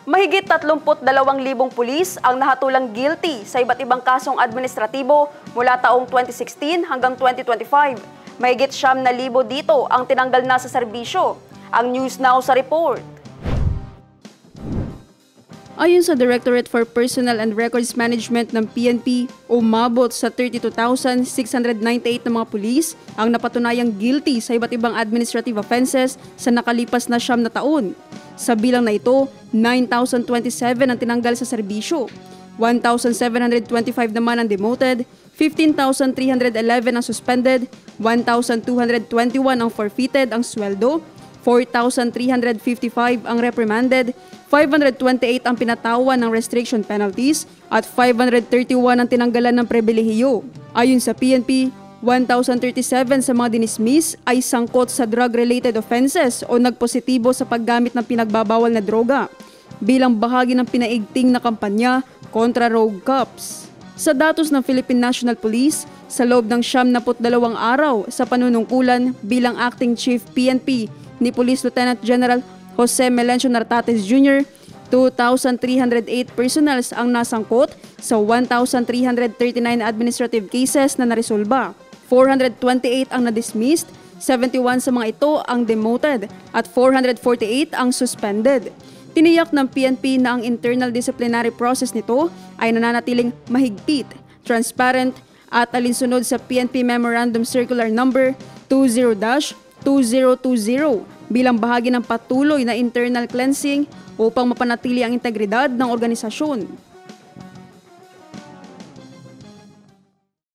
Mahigit 32,000 pulis ang nahatulang guilty sa iba't ibang kasong administratibo mula taong 2016 hanggang 2025. Mahigit 9,000 dito ang tinanggal na sa serbisyo. Ang News Now sa report. Ayon sa Directorate for Personnel and Records Management ng PNP, umabot sa 32,698 na mga pulis ang napatunayang guilty sa iba't ibang administrative offenses sa nakalipas na 9 na taon. Sa bilang na ito, 9,027 ang tinanggal sa serbisyo, 1,725 naman ang demoted, 15,311 ang suspended, 1,221 ang forfeited ang sweldo, 4,355 ang reprimanded, 528 ang pinatawan ng restriction penalties at 531 ang tinanggalan ng pribilehiyo. Ayon sa PNP, 1,037 sa mga dinismiss ay sangkot sa drug-related offenses o nagpositibo sa paggamit ng pinagbabawal na droga bilang bahagi ng pinaigting na kampanya kontra rogue cops. Sa datos ng Philippine National Police, sa loob ng 72 araw sa panunungkulan bilang Acting Chief PNP ni Police Lieutenant General Jose Melencio Nartates Jr., 2,308 personnels ang nasangkot sa 1,339 administrative cases na naresolba. 428 ang na-dismissed, 71 sa mga ito ang demoted at 448 ang suspended. Tiniyak ng PNP na ang internal disciplinary process nito ay nananatiling mahigpit, transparent at alinsunod sa PNP Memorandum Circular Number 20-2020 bilang bahagi ng patuloy na internal cleansing upang mapanatili ang integridad ng organisasyon.